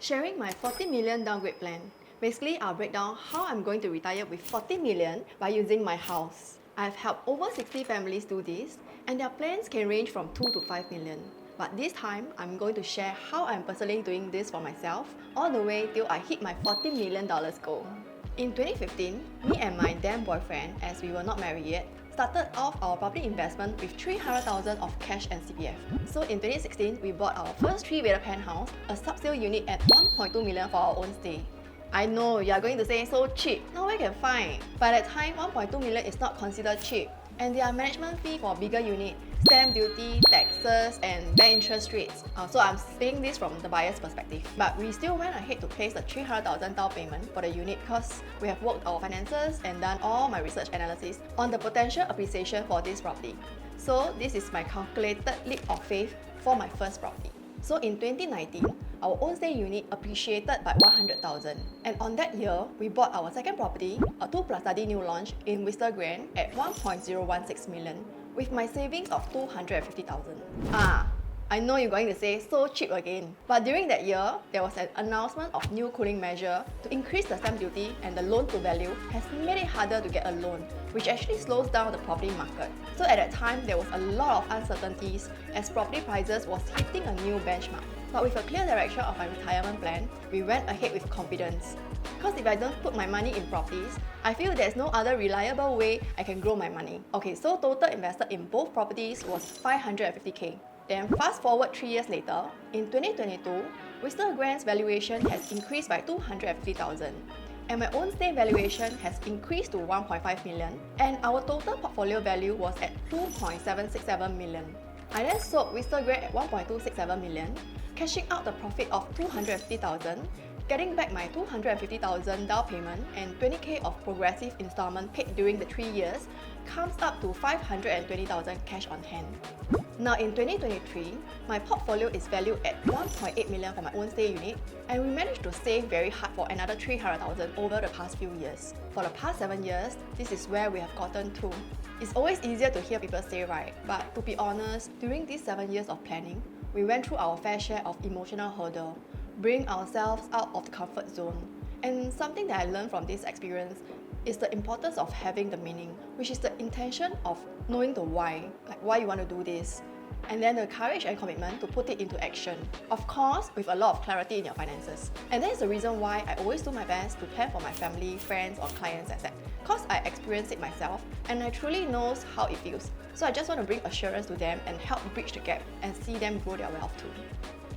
Sharing my 40 million downgrade plan. Basically, I'll break down how I'm going to retire with 40 million by using my house. I've helped over 60 families do this, and their plans can range from 2 to 5 million. But this time, I'm going to share how I'm personally doing this for myself all the way till I hit my $40 million goal. In 2015, me and my then boyfriend, as we were not married yet, started off our property investment with 300,000 of cash and CPF. So in 2016, we bought our first 3-bedder penthouse, a subsale unit at 1.2 million for our own stay. I know you are going to say so cheap. Now where can find? By that time, 1.2 million is not considered cheap, and their management fee for bigger unit, stamp duty, taxes, and bank interest rates. So I'm saying this from the buyer's perspective. But we still went ahead to place the 300,000 down payment for the unit because we have worked our finances and done all my research analysis on the potential appreciation for this property. So this is my calculated leap of faith for my first property. So in 2019, our own stay unit appreciated by 100,000. And on that year, we bought our second property, a 2+ study new launch in Whistler Grand at 1.016 million with my savings of 250,000. I know you're going to say so cheap again. But during that year, there was an announcement of new cooling measure to increase the stamp duty, and the loan to value has made it harder to get a loan, which actually slows down the property market. So at that time, there was a lot of uncertainties as property prices was hitting a new benchmark. But with a clear direction of my retirement plan, we went ahead with confidence. Because if I don't put my money in properties, I feel there's no other reliable way I can grow my money. Okay, so total invested in both properties was 550k. Then fast forward 3 years later, in 2022, Whistler Grand's valuation has increased by 250,000. And my own stay valuation has increased to 1.5 million, and our total portfolio value was at 2.767 million. I then sold Whistler Grand at 1.267 million, cashing out the profit of 250,000, getting back my 250,000 down payment and 20k of progressive installment paid during the 3 years, comes up to 520,000 cash on hand. Now in 2023, my portfolio is valued at 1.8 million for my own stay unit, and we managed to save very hard for another 300,000 over the past few years. For the past 7 years, this is where we have gotten to. It's always easier to hear people say right, but to be honest, during these 7 years of planning, we went through our fair share of emotional hurdle, bring ourselves out of the comfort zone. And something that I learned from this experience is the importance of having the meaning, which is the intention of knowing the why, like why you want to do this, and then the courage and commitment to put it into action. Of course, with a lot of clarity in your finances. And that is the reason why I always do my best to plan for my family, friends, or clients as that. Because I experienced it myself, and I truly know how it feels. So I just want to bring assurance to them and help bridge the gap and see them grow their wealth too.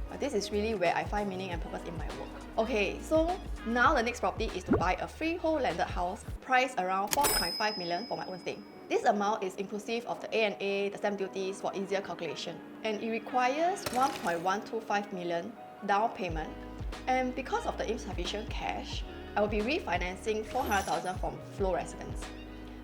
But this is really where I find meaning and purpose in my work. Okay, so now the next property is to buy a freehold landed house priced around 4.5 million for my own stay. This amount is inclusive of the A&A, the stamp duties for easier calculation, and it requires 1.125 million down payment. And because of the insufficient cash, I will be refinancing 400,000 from Flow Residence.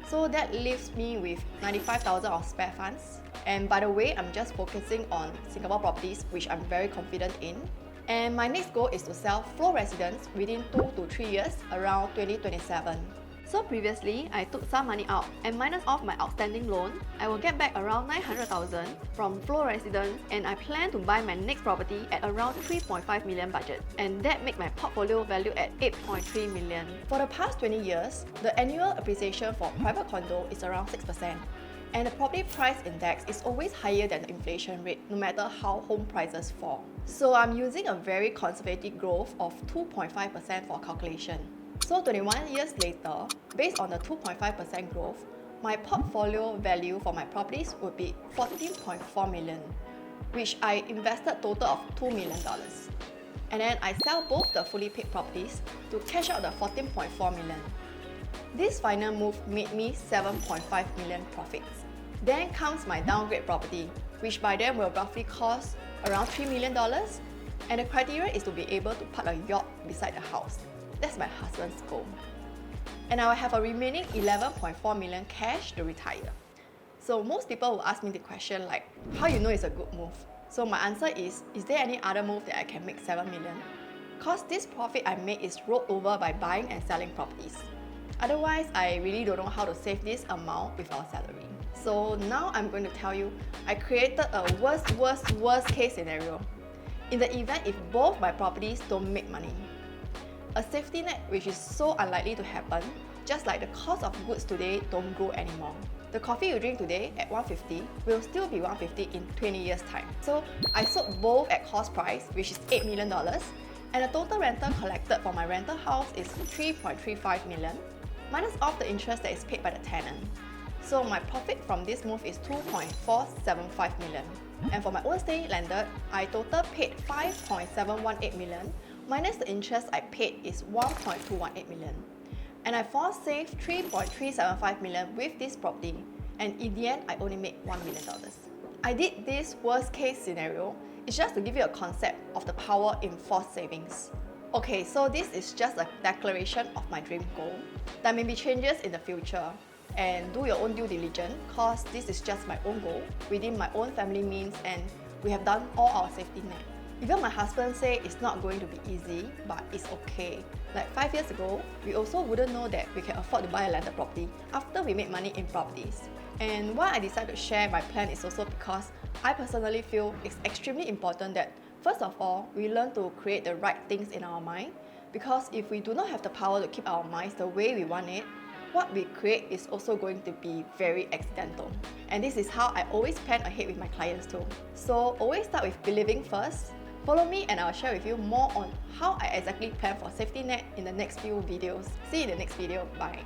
So that leaves me with 95,000 of spare funds. And by the way, I'm just focusing on Singapore properties, which I'm very confident in. And my next goal is to sell Flow Residence within 2 to 3 years, around 2027. So previously, I took some money out, and minus off my outstanding loan, I will get back around 900,000 from Flow Residence, and I plan to buy my next property at around 3.5 million budget, and that make my portfolio value at 8.3 million. For the past 20 years, the annual appreciation for private condo is around 6%. And the property price index is always higher than the inflation rate, no matter how home prices fall. So I'm using a very conservative growth of 2.5% for calculation. So 21 years later, based on the 2.5% growth, my portfolio value for my properties would be 14.4 million, which I invested total of $2 million. And then I sell both the fully paid properties to cash out the 14.4 million. This final move made me 7.5 million profits. Then comes my downgrade property, which by then will roughly cost around $3 million, and the criteria is to be able to park a yacht beside the house. That's my husband's goal. And I will have a remaining 11.4 million cash to retire. So most people will ask me the question like, how you know it's a good move? So my answer is there any other move that I can make 7 million? Because this profit I made is rolled over by buying and selling properties. Otherwise, I really don't know how to save this amount with our salary. So now I'm going to tell you, I created a worst case scenario. in the event if both my properties don't make money. A safety net which is so unlikely to happen, just like the cost of goods today don't grow anymore. The coffee you drink today at $150 will still be $150 in 20 years time. So I sold both at cost price, which is $8 million, and the total rental collected for my rental house is $3.35 million, minus off the interest that is paid by the tenant. So my profit from this move is $2.475 million. And for my own stay landed, I total paid $5.718 million, minus the interest I paid is $1.218 million. And I force saved $3.375 million with this property, and in the end, I only made $1 million. I did this worst case scenario. It's just to give you a concept of the power in forced savings. Okay, so this is just a declaration of my dream goal. There may be changes in the future, and do your own due diligence, cause this is just my own goal within my own family means, and we have done all our safety net. Even my husband say it's not going to be easy, but it's okay. Like 5 years ago, we also wouldn't know that we can afford to buy a landed property after we made money in properties. And why I decided to share my plan is also because I personally feel it's extremely important that first of all, we learn to create the right things in our mind, because if we do not have the power to keep our minds the way we want it, what we create is also going to be very accidental. And this is how I always plan ahead with my clients too. So always start with believing first. Follow me and I'll share with you more on how I exactly plan for safety net in the next few videos. See you in the next video. Bye.